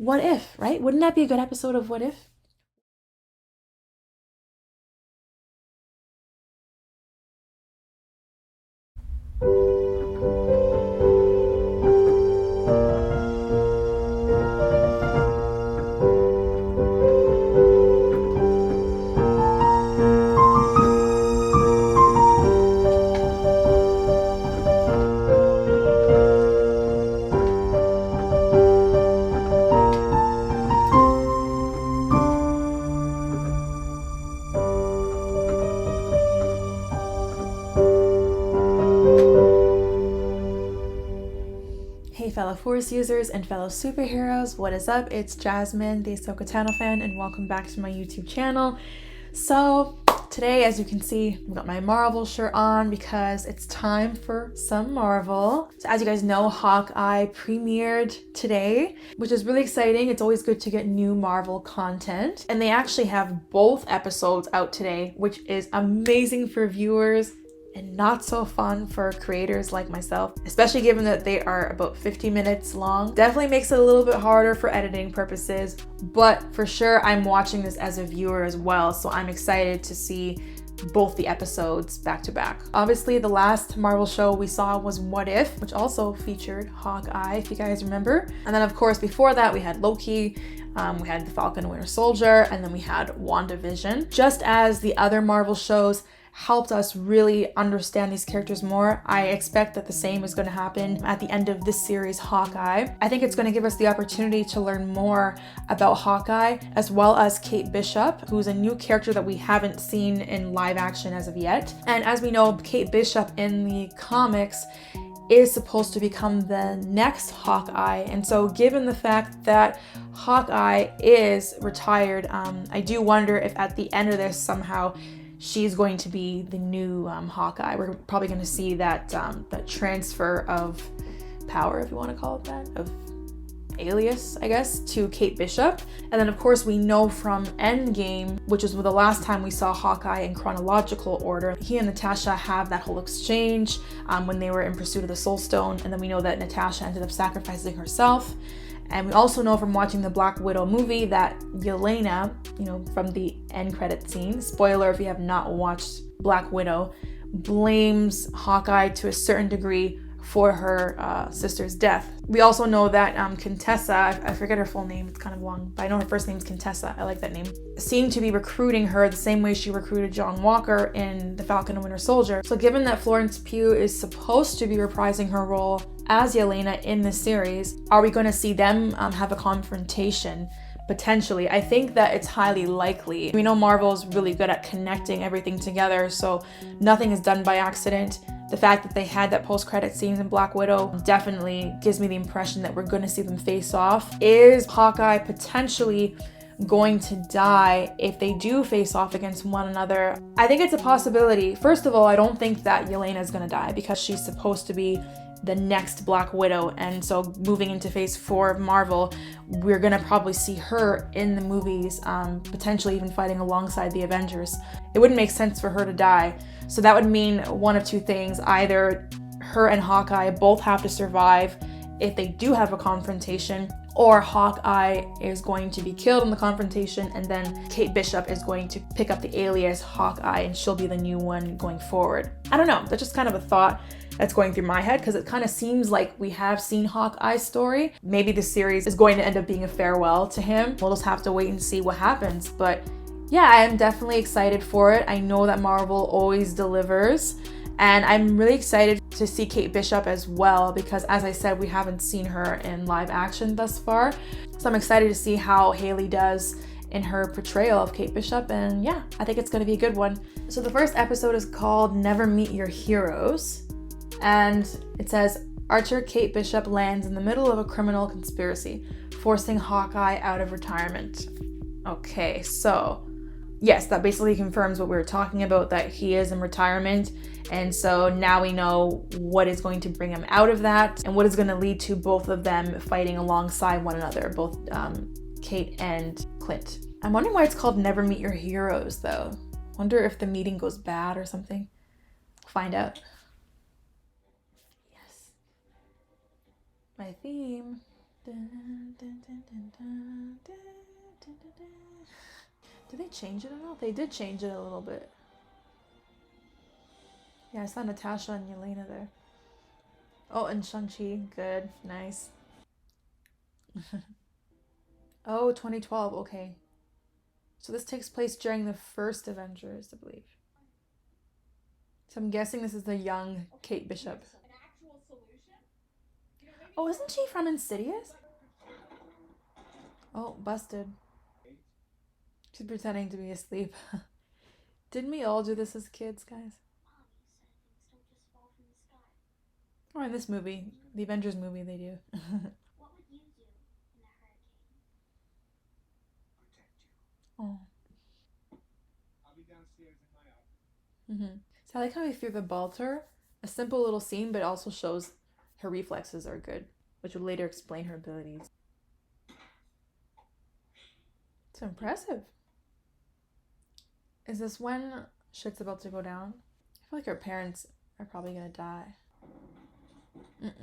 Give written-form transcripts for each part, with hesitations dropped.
What If, right? Wouldn't that be a good episode of What If? Hey fellow Force users and fellow superheroes, what is up? It's Jasmine, the AhsokaTanoFan, and welcome back to my YouTube channel. So today, as you can see, I've got my Marvel shirt on because it's time for some Marvel. So as you guys know, Hawkeye premiered today, which is really exciting. It's always good to get new Marvel content. And they actually have both episodes out today, which is amazing for viewers and not so fun for creators like myself, especially given that they are about 50 minutes long. Definitely makes it a little bit harder for editing purposes, but for sure I'm watching this as a viewer as well, so I'm excited to see both the episodes back to back. Obviously, the last Marvel show we saw was What If, which also featured Hawkeye, if you guys remember. And then of course, before that, we had Loki, we had the Falcon and Winter Soldier, and then we had Wanda Vision. Just as the other Marvel shows helped us really understand these characters more, I expect that the same is going to happen at the end of this series, Hawkeye. I think it's going to give us the opportunity to learn more about Hawkeye, as well as Kate Bishop, who's a new character that we haven't seen in live action as of yet. And as we know, Kate Bishop in the comics is supposed to become the next Hawkeye. And so given the fact that Hawkeye is retired, I do wonder if at the end of this somehow she's going to be the new Hawkeye. We're probably going to see that that transfer of power, if you want to call it that, of alias, I guess, to Kate Bishop. And then of course we know from Endgame, which is the last time we saw Hawkeye in chronological order, he and Natasha have that whole exchange when they were in pursuit of the Soul Stone, and then we know that Natasha ended up sacrificing herself. And we also know from watching the Black Widow movie that Yelena, from the end credit scene, spoiler if you have not watched Black Widow, blames Hawkeye to a certain degree for her sister's death. We also know that Contessa, I forget her full name, it's kind of long, but I know her first name is Contessa, I like that name, seemed to be recruiting her the same way she recruited John Walker in The Falcon and Winter Soldier. So given that Florence Pugh is supposed to be reprising her role as Yelena in this series, are we going to see them have a confrontation? Potentially. I think that it's highly likely. We know Marvel is really good at connecting everything together, so nothing is done by accident. The fact that they had that post-credit scenes in Black Widow definitely gives me the impression that we're going to see them face off. Is Hawkeye potentially going to die if they do face off against one another? I think it's a possibility. First of all, I don't think that Yelena is going to die because she's supposed to be the next Black Widow, and so moving into phase 4 of Marvel, we're gonna probably see her in the movies, potentially even fighting alongside the Avengers. It wouldn't make sense for her to die, so that would mean one of two things: either her and Hawkeye both have to survive if they do have a confrontation, or Hawkeye is going to be killed in the confrontation, and then Kate Bishop is going to pick up the alias Hawkeye and she'll be the new one going forward. I don't know, that's just kind of a thought that's going through my head because it kind of seems like we have seen Hawkeye's story. Maybe the series is going to end up being a farewell to him. We'll just have to wait and see what happens. But yeah, I am definitely excited for it. I know that Marvel always delivers. And I'm really excited to see Kate Bishop as well because, as I said, we haven't seen her in live action thus far. So I'm excited to see how Haley does in her portrayal of Kate Bishop, and yeah, I think it's going to be a good one. So the first episode is called Never Meet Your Heroes, and it says, Archer Kate Bishop lands in the middle of a criminal conspiracy, forcing Hawkeye out of retirement. Okay, so yes, that basically confirms what we were talking about, that he is in retirement. And so now we know what is going to bring him out of that and what is going to lead to both of them fighting alongside one another, both Kate and Clint. I'm wondering why it's called Never Meet Your Heroes, though. Wonder if the meeting goes bad or something. Find out. Yes. My theme. Did they change it at all? They did change it a little bit. Yeah, I saw Natasha and Yelena there. Oh, and Shang-Chi. Good. Nice. Oh, 2012. Okay. So this takes place during the first Avengers, I believe. So I'm guessing this is the young Kate Bishop. Oh, isn't she from Insidious? Oh, busted. She's pretending to be asleep. Didn't we all do this as kids, guys? Or in this movie, the Avengers movie, they do. What would you do in a hurricane? Protect you. Oh. I'll be downstairs in my office. So I like how we threw the ball to her. A simple little scene, but also shows her reflexes are good, which will later explain her abilities. It's impressive. Is this when shit's about to go down? I feel like her parents are probably gonna die. It's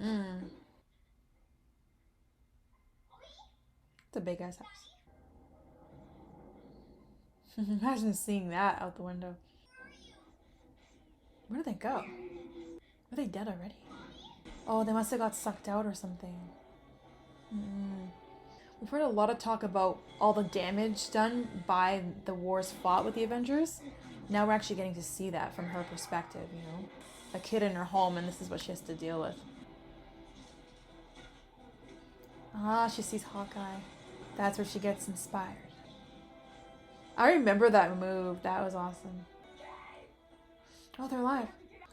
a big ass house. Imagine seeing that out the window. Where did they go? Are they dead already? Oh, they must have got sucked out or something. We've heard a lot of talk about all the damage done by the wars fought with the Avengers. Now we're actually getting to see that from her perspective, you know? A kid in her home, and this is what she has to deal with. Ah, she sees Hawkeye. That's where she gets inspired. I remember that move. That was awesome. Oh, they're alive.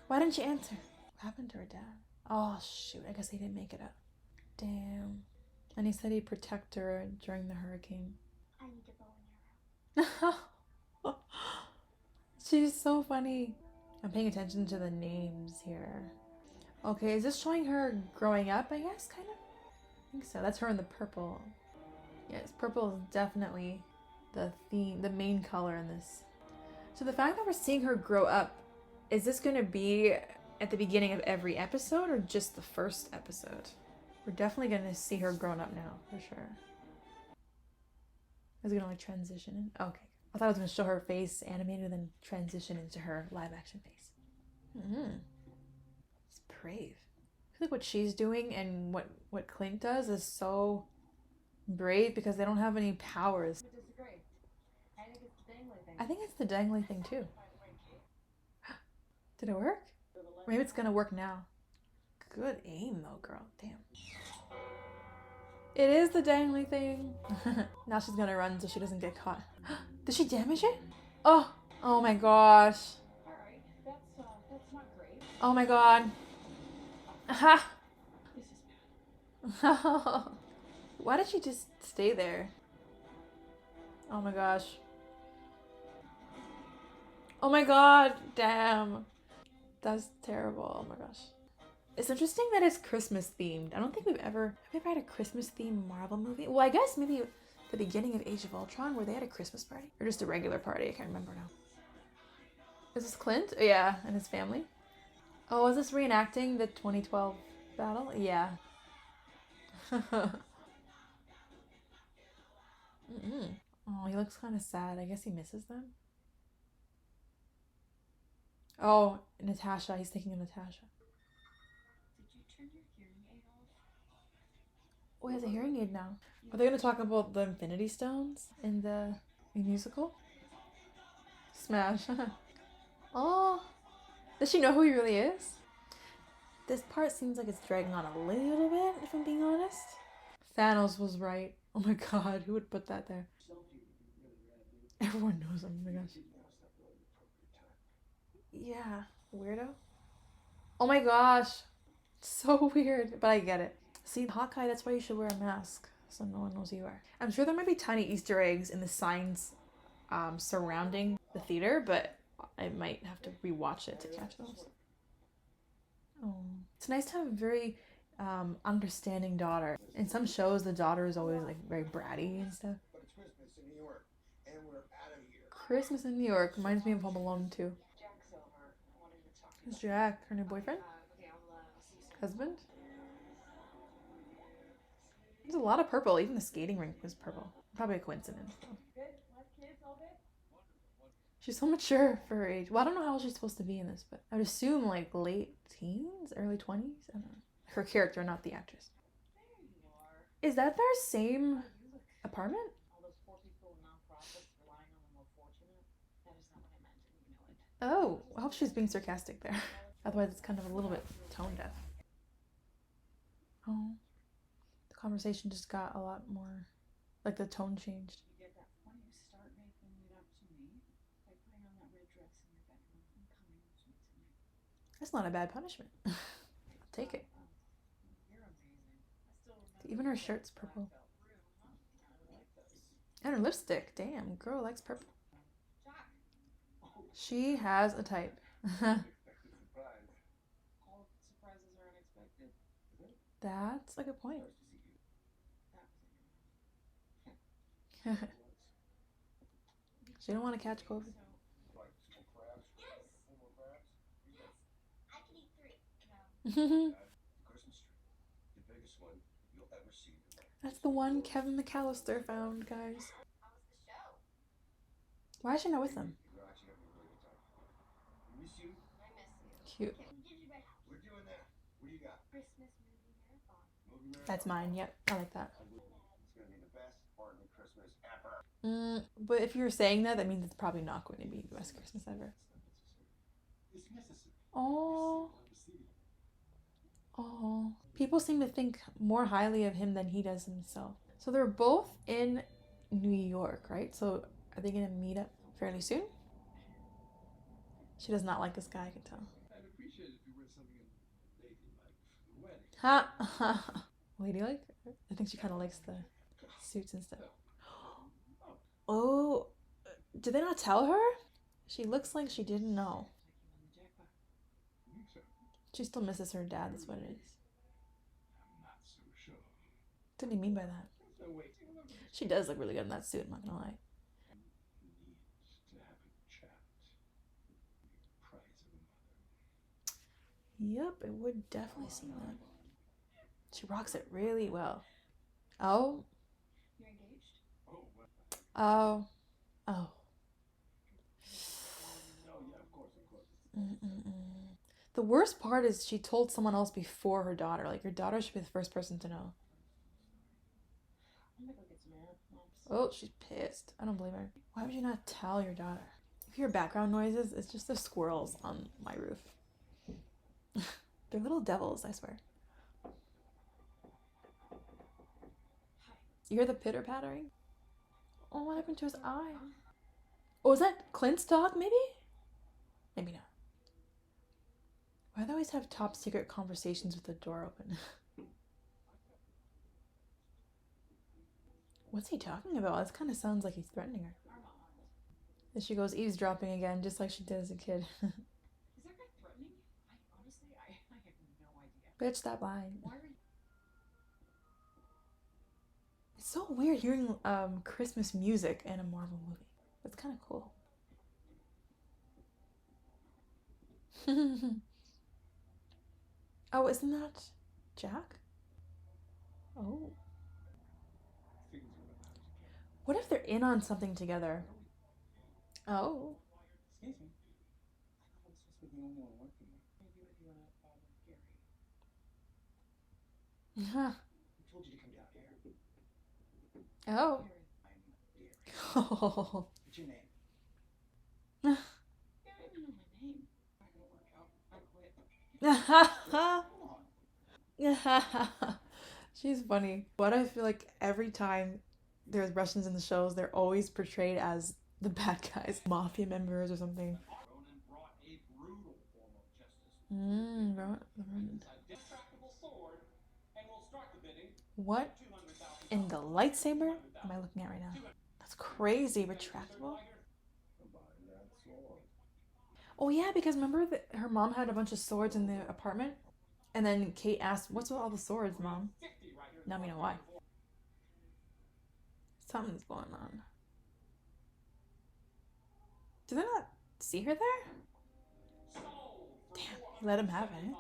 Why didn't she answer? What happened to her dad? Oh, shoot. I guess he didn't make it up. Damn. And he said he'd protect her during the hurricane. I need a bow and arrow. She's so funny. I'm paying attention to the names here. Okay, is this showing her growing up, I guess, kind of? I think so. That's her in the purple. Yes, purple is definitely the theme, the main color in this. So the fact that we're seeing her grow up, is this going to be at the beginning of every episode or just the first episode? We're definitely going to see her grown up now, for sure. Is it going to like transition in? Okay. I thought it was going to show her face animated and then transition into her live action face. It's brave. I feel like what she's doing and what Clint does is so brave because they don't have any powers. I think it's the dangly thing too. Did it work? Maybe it's gonna work now. Good aim though, girl. Damn. It is the dangly thing. Now she's gonna run so she doesn't get caught. Did she damage it? Oh my gosh. Alright, that's not great. Oh my god. Ha! This is bad. Why did she just stay there? Oh my gosh. Oh my god, damn. That's terrible. Oh my gosh. It's interesting that it's Christmas themed. I don't think have we ever had a Christmas themed Marvel movie? Well, I guess maybe the beginning of Age of Ultron where they had a Christmas party. Or just a regular party, I can't remember now. Is this Clint? Yeah, and his family. Oh, is this reenacting the 2012 battle? Yeah. Oh, he looks kind of sad. I guess he misses them. Oh, Natasha. He's thinking of Natasha. Did you turn your hearing aid off? Oh, he has a hearing aid now. Are they going to talk about the Infinity Stones in the musical? Smash. Oh, does she know who he really is? This part seems like it's dragging on a little bit, if I'm being honest. Thanos was right. Oh my god, who would put that there? Everyone knows him. Oh my gosh. Yeah, weirdo. Oh my gosh. So weird, but I get it. See, Hawkeye, that's why you should wear a mask, so no one knows who you are. I'm sure there might be tiny Easter eggs in the signs surrounding the theater, but I might have to rewatch it to catch those. Oh, it's nice to have a very understanding daughter. In some shows, the daughter is always like very bratty and stuff. But it's Christmas in New York, and we're out of here. Christmas in New York reminds me of Home Alone too. Jack's over. I wanted to talk. Who's Jack? Her new boyfriend? Okay, I'll see you soon. Husband? There's a lot of purple. Even the skating rink was purple. Probably a coincidence, though. She's so mature for her age. Well, I don't know how old she's supposed to be in this, but I would assume like late teens, early 20s. I don't know. Her character, not the actress. Is that their same apartment? Oh, I hope she's being sarcastic there. Otherwise, it's kind of a little bit tone deaf. Oh, the conversation just got a lot more, like the tone changed. That's not a bad punishment. I'll take it. Even her shirt's purple. And her lipstick. Damn, girl likes purple. She has a type. That's a good point. She don't want to catch COVID. That's the one Kevin McAllister found, guys. Why is she not with them? Cute. That's mine. Yep, I like that. But if you're saying that, that means it's probably not going to be the best Christmas ever. Oh. Oh. People seem to think more highly of him than he does himself. So they're both in New York, right? So are they going to meet up fairly soon? She does not like this guy, I can tell. I'd appreciate it if you wear something ladylike for the wedding. Ha! Ladylike? I think she kind of likes the suits and stuff. Oh, did they not tell her? She looks like she didn't know. She still misses her dad, that's what it is. I'm not so sure. What did he mean by that? She does look really good in that suit, I'm not gonna lie. Need to have a chat. Prize of a mother. Yep, it would definitely seem that. She rocks it really well. Oh. You're engaged? Oh. Oh. Oh, yeah, of course. The worst part is she told someone else before her daughter. Like, your daughter should be the first person to know. Oh, she's pissed. I don't blame her. Why would you not tell your daughter? If you hear background noises, it's just the squirrels on my roof. They're little devils, I swear. You hear the pitter-pattering? Oh, what happened to his eye? Oh, is that Clint's dog, maybe? Maybe not. Why do they always have top secret conversations with the door open? What's he talking about? This kind of sounds like he's threatening her. Then she goes eavesdropping again, just like she did as a kid. Is that guy threatening? Honestly, I have no idea. Bitch, stop lying. Why are you? It's so weird hearing Christmas music in a Marvel movie. That's kind of cool. Oh, isn't that Jack? Oh. What if they're in on something together? Oh. Excuse me. I thought I was supposed to be the only one working there. Maybe if you want to bother Gary. Huh. Who told you to come down here? Oh. I'm Gary. Oh. What's your name? You don't even know my name. Not gonna work out. I quit. She's funny. Why do I feel like every time there's Russians in the shows, they're always portrayed as the bad guys, mafia members or something. Ronin brought a brutal form of justice. Ronin. A distractable sword, and we'll start the bidding. What in the lightsaber am I looking at right now? That's crazy. Retractable? Oh yeah, because remember that her mom had a bunch of swords in the apartment? And then Kate asked, what's with all the swords, Mom? Now we know why. Something's going on. Do they not see her there? Damn, he let him have it.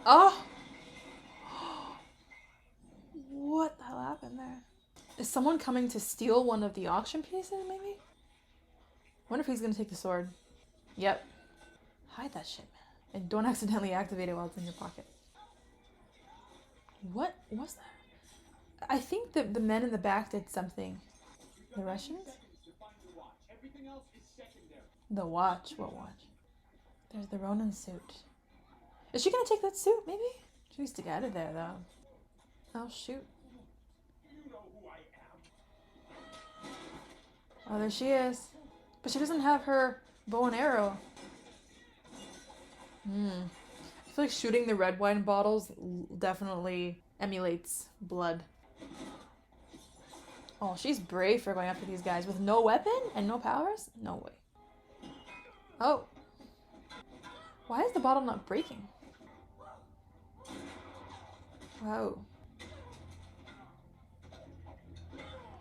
Oh! What the hell happened there? Is someone coming to steal one of the auction pieces, maybe? Wonder if he's gonna take the sword. Yep. Hide that shit, man. And don't accidentally activate it while it's in your pocket. What was that? I think that the men in the back did something. The Russians? Everything else is secondary. The watch? What watch? There's the Ronin suit. Is she gonna take that suit, maybe? She needs to get out of there, though. Oh, shoot. You know who I am. Oh, there she is. But she doesn't have her bow and arrow. I feel like shooting the red wine bottles definitely emulates blood. Oh, she's brave for going after these guys with no weapon and no powers? No way. Oh. Why is the bottle not breaking? Whoa.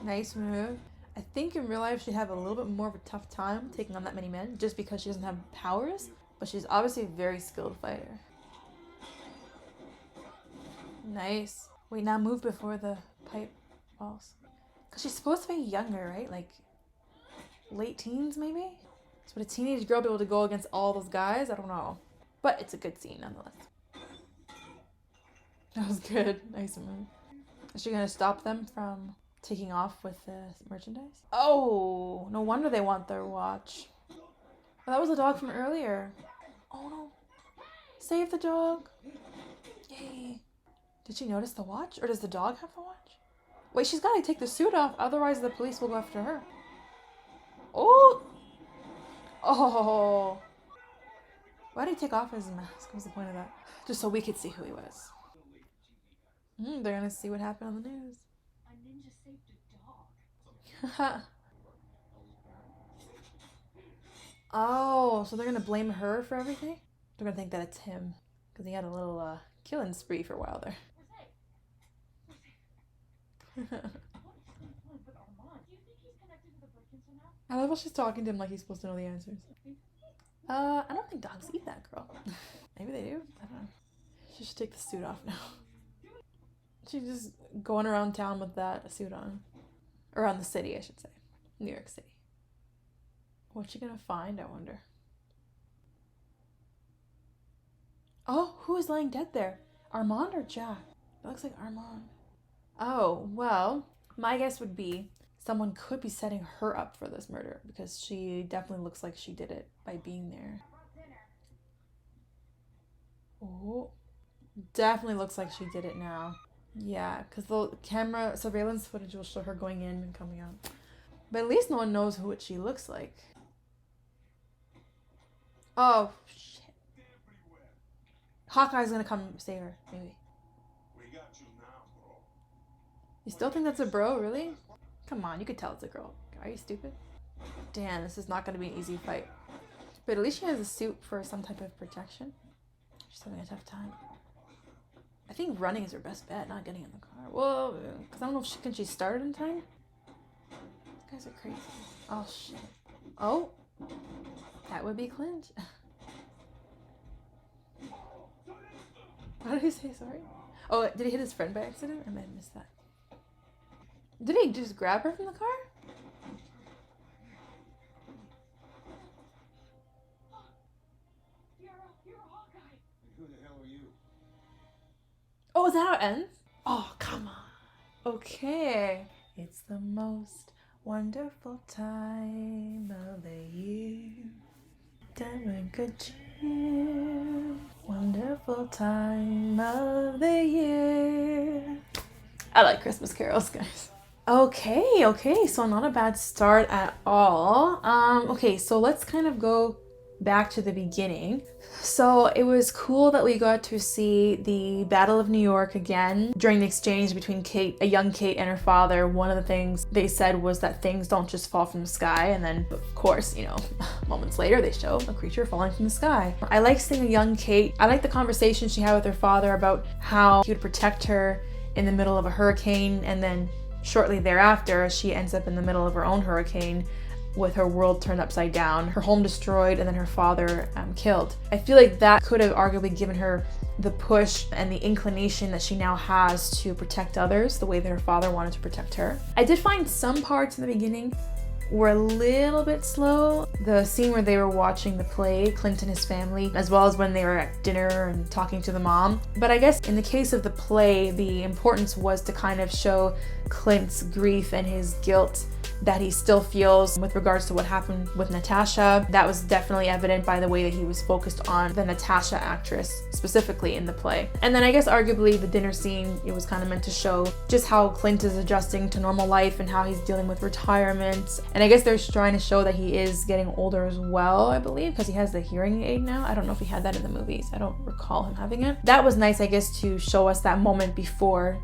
Nice move. I think in real life she'd have a little bit more of a tough time taking on that many men just because she doesn't have powers, but she's obviously a very skilled fighter. Nice. Wait, now move before the pipe falls. Because she's supposed to be younger, right? Like late teens maybe? So would a teenage girl be able to go against all those guys? I don't know. But it's a good scene nonetheless. That was good. Nice move. Is she going to stop them from taking off with the merchandise? Oh, no wonder they want their watch. Oh, that was the dog from earlier. Oh no. Save the dog. Yay. Did she notice the watch? Or does the dog have the watch? Wait, she's got to take the suit off. Otherwise the police will go after her. Oh. Oh. Why did he take off his mask? What was the point of that? Just so we could see who he was. They're going to see what happened on the news. A ninja saved a dog. Oh, so they're gonna blame her for everything? They're gonna think that it's him. Because he had a little killing spree for a while there. What is going on with Armand? Do you think he's connected to the break-in somehow? I love how she's talking to him like he's supposed to know the answers. I don't think dogs eat that, girl. Maybe they do. I don't know. She should take the suit off now. She's just going around town with that suit on. Around the city, I should say. New York City. What's she gonna find, I wonder? Oh, who is lying dead there? Armand or Jack? It looks like Armand. Oh, well, my guess would be someone could be setting her up for this murder because she definitely looks like she did it by being there. Oh, definitely looks like she did it now. Yeah, because the camera surveillance footage will show her going in and coming out. But at least no one knows what she looks like. Oh, shit. Hawkeye's gonna come save her, maybe. We got you now, bro. You still think that's a bro, really? Come on, you could tell it's a girl. Are you stupid? Damn, this is not gonna be an easy fight. But at least she has a suit for some type of protection. She's having a tough time. I think running is her best bet, not getting in the car. Well, because I don't know if can she start in time? These guys are crazy. Oh, shit. Oh. That would be Clint. Why did he say sorry? Oh, did he hit his friend by accident? I might have missed that. Did he just grab her from the car? You're a Hawkeye. Who the hell are you? Oh, is that how it ends? Oh, come on. Okay. It's the most wonderful time of the year. Having good cheer. Wonderful time of the year. I like Christmas carols, guys. Okay, so not a bad start at all. Okay, so let's kind of go back to the beginning. So it was cool that we got to see the Battle of New York again during the exchange between Kate, a young Kate, and her father. One of the things they said was that things don't just fall from the sky, and then of course, you know, moments later they show a creature falling from the sky. I like seeing a young Kate. I like the conversation she had with her father about how he would protect her in the middle of a hurricane, and then shortly thereafter she ends up in the middle of her own hurricane. with her world turned upside down, her home destroyed, and then her father killed. I feel like that could have arguably given her the push and the inclination that she now has to protect others the way that her father wanted to protect her. I did find some parts in the beginning were a little bit slow. The scene where they were watching the play, Clint and his family, as well as when they were at dinner and talking to the mom. But I guess in the case of the play, the importance was to kind of show Clint's grief and his guilt that he still feels with regards to what happened with Natasha. That was definitely evident by the way that he was focused on the Natasha actress specifically in the play. And then I guess arguably the dinner scene, it was kind of meant to show just how Clint is adjusting to normal life and how he's dealing with retirement. And I guess they're trying to show that he is getting older as well, I believe, because he has the hearing aid now. I don't know if he had that in the movies. I don't recall him having it. That was nice, I guess, to show us that moment before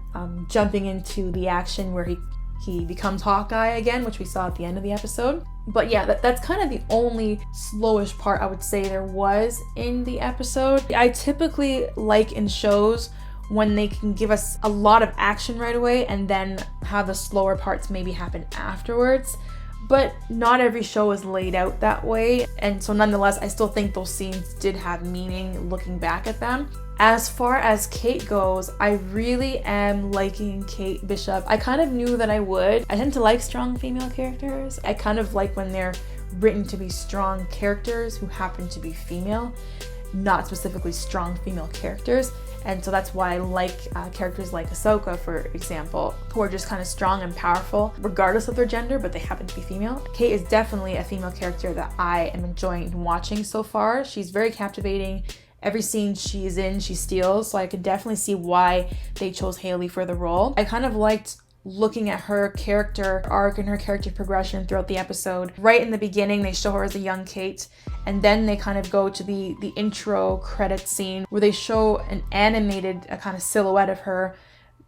jumping into the action where he becomes Hawkeye again, which we saw at the end of the episode. But yeah, that's kind of the only slowish part I would say there was in the episode. I typically like in shows when they can give us a lot of action right away and then have the slower parts maybe happen afterwards. But not every show is laid out that way. And so nonetheless, I still think those scenes did have meaning looking back at them. As far as Kate goes, I really am liking Kate Bishop. I kind of knew that I would. I tend to like strong female characters. I kind of like when they're written to be strong characters who happen to be female, not specifically strong female characters. And so that's why I like characters like Ahsoka, for example, who are just kind of strong and powerful, regardless of their gender, but they happen to be female. Kate is definitely a female character that I am enjoying watching so far. She's very captivating. Every scene she's in, she steals, so I could definitely see why they chose Haley for the role. I kind of liked looking at her character arc and her character progression throughout the episode. Right in the beginning, they show her as a young Kate, and then they kind of go to the intro credit scene where they show an animated kind of silhouette of her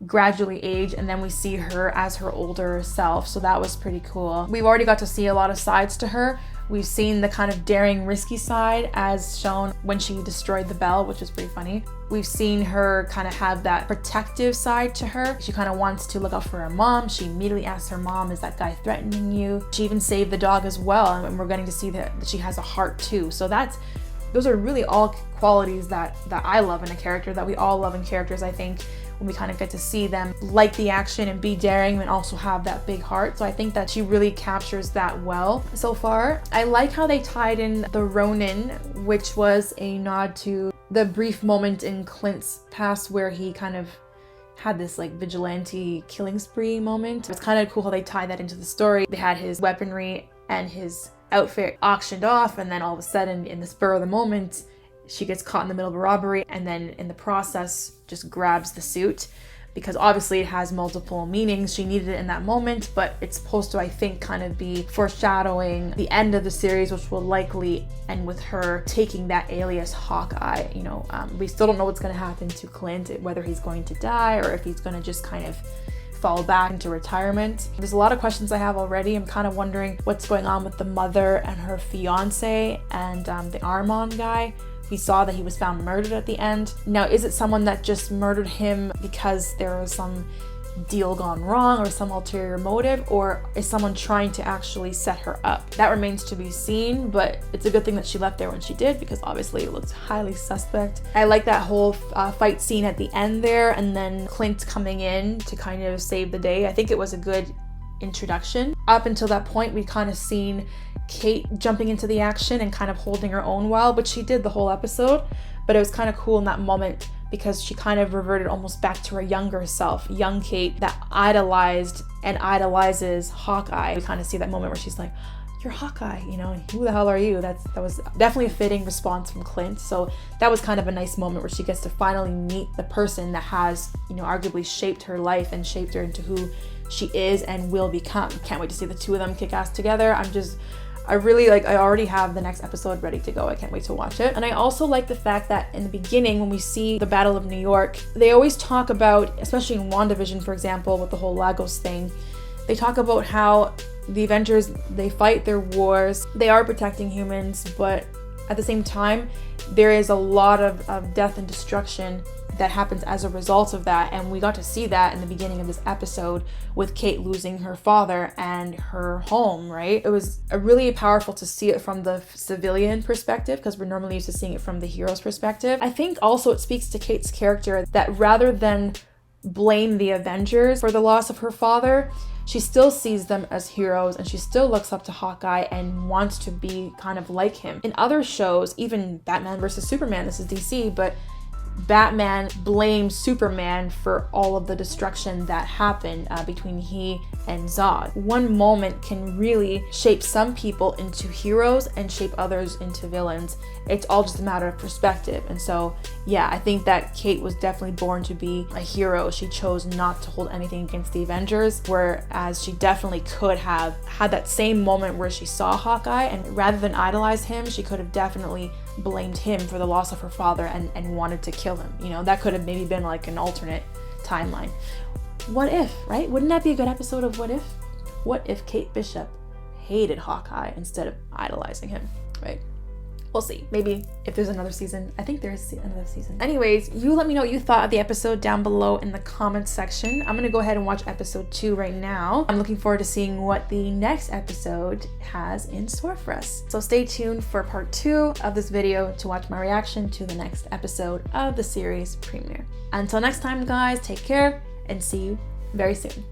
gradually age, and then we see her as her older self, so that was pretty cool. We've already got to see a lot of sides to her. We've seen the kind of daring, risky side as shown when she destroyed the bell, which was pretty funny. We've seen her kind of have that protective side to her. She kind of wants to look out for her mom. She immediately asks her mom, is that guy threatening you? She even saved the dog as well, and we're getting to see that she has a heart too. So those are really all qualities that I love in a character, that we all love in characters, I think, when we kind of get to see them like the action and be daring and also have that big heart. So I think that she really captures that well so far. I like how they tied in the Ronin, which was a nod to the brief moment in Clint's past where he kind of had this like vigilante killing spree moment. It's kind of cool how they tied that into the story. They had his weaponry and his outfit auctioned off, and then all of a sudden, in the spur of the moment, she gets caught in the middle of a robbery, and then in the process just grabs the suit, because obviously it has multiple meanings. She needed it in that moment, but it's supposed to, I think, kind of be foreshadowing the end of the series, which will likely end with her taking that alias Hawkeye. We still don't know what's going to happen to Clint, whether he's going to die or if he's going to just kind of fall back into retirement. There's a lot of questions I have already. I'm kind of wondering what's going on with the mother and her fiance and the Armand guy. We saw that he was found murdered at the end. Now, is it someone that just murdered him because there was some deal gone wrong or some ulterior motive, or is someone trying to actually set her up? That remains to be seen, but it's a good thing that she left there when she did, because obviously it looks highly suspect. I like that whole fight scene at the end there, and then Clint coming in to kind of save the day. I think it was a good introduction. Up until that point, we'd kind of seen Kate jumping into the action and kind of holding her own well, which she did the whole episode, but it was kind of cool in that moment because she kind of reverted almost back to her younger self, young Kate that idolized and idolizes Hawkeye. We kind of see that moment where she's like, you're Hawkeye, who the hell are you? That was definitely a fitting response from Clint. So that was kind of a nice moment where she gets to finally meet the person that has, arguably shaped her life and shaped her into who she is and will become. Can't wait to see the two of them kick ass together. I already have the next episode ready to go. I can't wait to watch it. And I also like the fact that in the beginning, when we see the Battle of New York, they always talk about, especially in Wanda Vision, for example, with the whole Lagos thing, they talk about how the Avengers, they fight their wars, they are protecting humans, but at the same time, there is a lot of death and destruction that happens as a result of that. And we got to see that in the beginning of this episode with Kate losing her father and her home, right? It was really powerful to see it from the civilian perspective, because we're normally used to seeing it from the hero's perspective. I think also it speaks to Kate's character that rather than blame the Avengers for the loss of her father, she still sees them as heroes, and she still looks up to Hawkeye and wants to be kind of like him. In other shows, even Batman versus Superman, this is DC, but Batman blames Superman for all of the destruction that happened between he and Zod. One moment can really shape some people into heroes and shape others into villains. It's all just a matter of perspective. And so, yeah, I think that Kate was definitely born to be a hero. She chose not to hold anything against the Avengers, whereas she definitely could have had that same moment where she saw Hawkeye, and rather than idolize him, she could have definitely blamed him for the loss of her father and wanted to kill him. You know, that could have maybe been like an alternate timeline. What if, right? Wouldn't that be a good episode of What If? What if Kate Bishop hated Hawkeye instead of idolizing him, right? We'll see. Maybe if there's another season. I think there is another season. Anyways, you let me know what you thought of the episode down below in the comments section. I'm gonna go ahead and watch episode 2 right now. I'm looking forward to seeing what the next episode has in store for us. So stay tuned for part 2 of this video to watch my reaction to the next episode of the series premiere. Until next time, guys, take care and see you very soon.